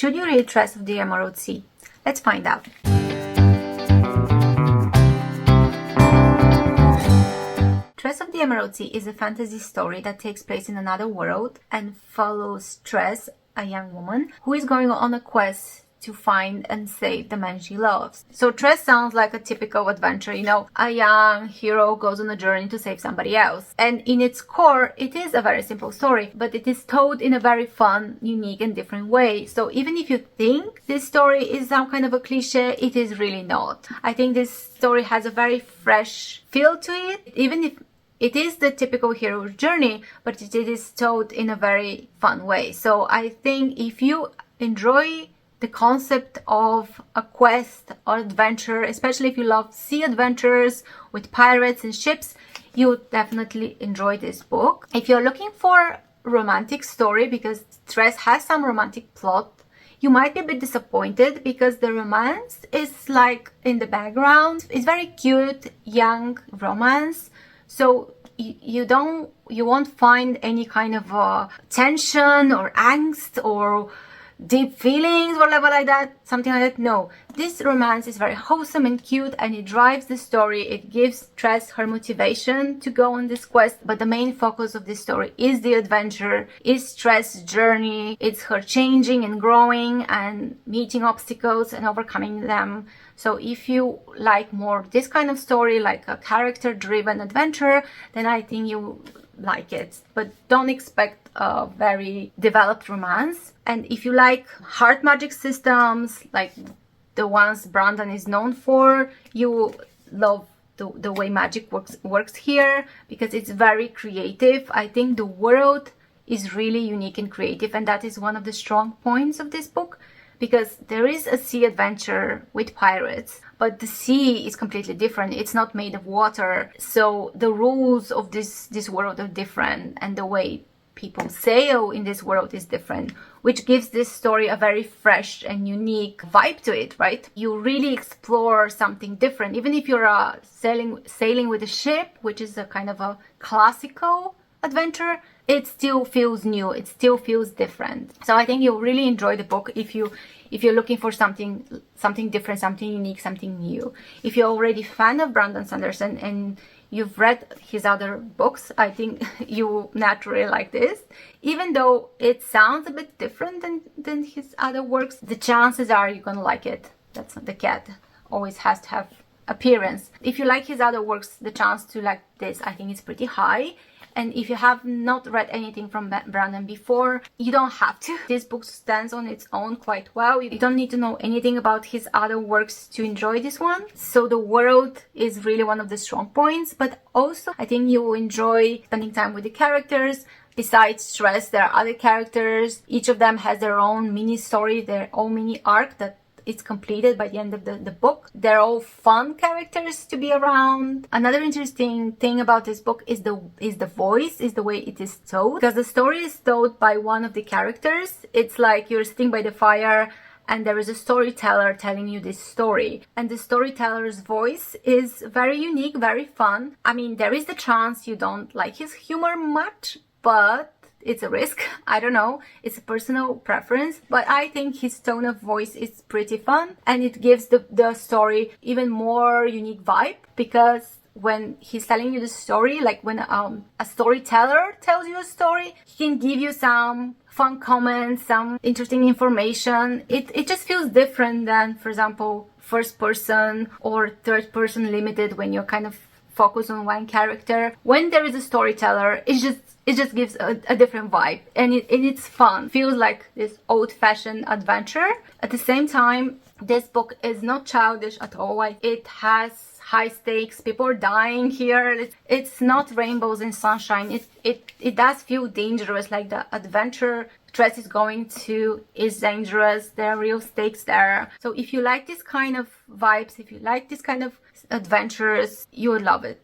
Should you read Tress of the Emerald Sea? Let's find out. Tress of the Emerald Sea is a fantasy story that takes place in another world and follows Tress, a young woman, who is going on a quest to find and save the man she loves. So Tress sounds like a typical adventure, you know, a young hero goes on a journey to save somebody else. And in its core, it is a very simple story, but it is told in a very fun, unique and different way. So even if you think this story is some kind of a cliche, it is really not. I think this story has a very fresh feel to it, even if it is the typical hero journey, but it is told in a very fun way. So I think if you enjoy the concept of a quest or adventure, especially if you love sea adventures with pirates and ships, you would definitely enjoy this book. If you're looking for a romantic story, because Tress has some romantic plot, you might be a bit disappointed because the romance is like in the background. It's very cute, young romance. So you won't find any kind of tension or angst or deep feelings or level like that, something like that. No, this romance is very wholesome and cute, and it drives the story. It gives Tress her motivation to go on this quest, but the main focus of this story is the adventure, is Tress' journey. It's her changing and growing and meeting obstacles and overcoming them. So if you like more this kind of story, like a character-driven adventure, then I think you like it, but don't expect a very developed romance. And if you like hard magic systems like the ones Brandon is known for, you love the way magic works here, because it's very creative. I think the world is really unique and creative, and that is one of the strong points of this book, because there is a sea adventure with pirates, but the sea is completely different. It's not made of water, so the rules of this world are different, and the way people sail in this world is different, which gives this story a very fresh and unique vibe to it, right? You really explore something different. Even if you're sailing with a ship, which is a kind of a classical adventure, it still feels new, it still feels different. So I think you'll really enjoy the book if you're looking for something different, something unique, something new. If you're already a fan of Brandon Sanderson and you've read his other books, I think you naturally like this. Even though it sounds a bit different than his other works, the chances are you're gonna like it. That's not the cat. Always has to have appearance. If you like his other works, the chance to like this, I think, is pretty high. And if you have not read anything from Brandon before, you don't have to. This book stands on its own quite well. You don't need to know anything about his other works to enjoy this one. So the world is really one of the strong points, but also I think you will enjoy spending time with the characters. Besides Tress, there are other characters. Each of them has their own mini story, their own mini arc that it's completed by the end of the book. They're all fun characters to be around. Another interesting thing about this book is the voice, is the way it is told. Because the story is told by one of the characters. It's like you're sitting by the fire and there is a storyteller telling you this story. And the storyteller's voice is very unique, very fun. I mean, there is the chance you don't like his humor much, but it's a risk. I don't know. It's a personal preference, but I think his tone of voice is pretty fun, and it gives the story even more unique vibe, because when he's telling you the story, like when a storyteller tells you a story, he can give you some fun comments, some interesting information. It just feels different than, for example, first person or third person limited, when you're kind of focused on one character. When there is a storyteller, it just gives a different vibe, and it's fun. Feels like this old-fashioned adventure. At the same time, this book is not childish at all. It has high stakes. People are dying here. It's not rainbows and sunshine. It does feel dangerous, like the adventure Tress is going to is dangerous. There are real stakes there. So if you like this kind of vibes, if you like this kind of adventures, you would love it.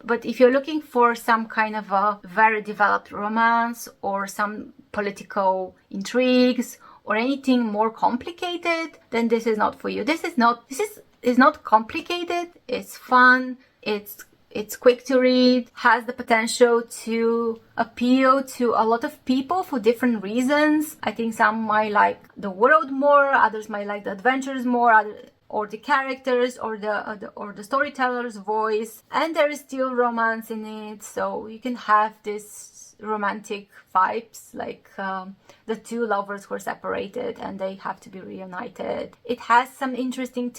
But if you're looking for some kind of a very developed romance or some political intrigues or anything more complicated, then this is not for you. This is not complicated. It's fun. It's It's quick to read, has the potential to appeal to a lot of people for different reasons. I think some might like the world more, others might like the adventures more, or the characters, or the storyteller's voice. And there is still romance in it, so you can have this romantic vibes, like the two lovers who are separated and they have to be reunited. It has some interesting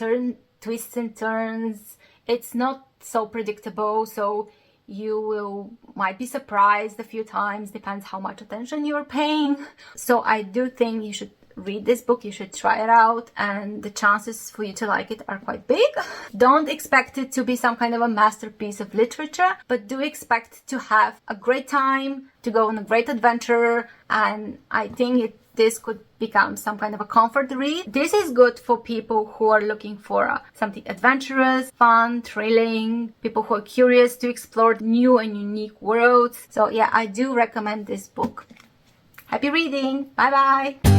twists and turns. It's not so predictable, so you might be surprised a few times, depends how much attention you're paying. So I do think you should read this book, you should try it out, and the chances for you to like it are quite big. Don't expect it to be some kind of a masterpiece of literature, but do expect to have a great time, to go on a great adventure, and I think this could become some kind of a comfort read. This is good for people who are looking for something adventurous, fun, thrilling, people who are curious to explore new and unique worlds. So yeah, I do recommend this book. Happy reading! Bye bye!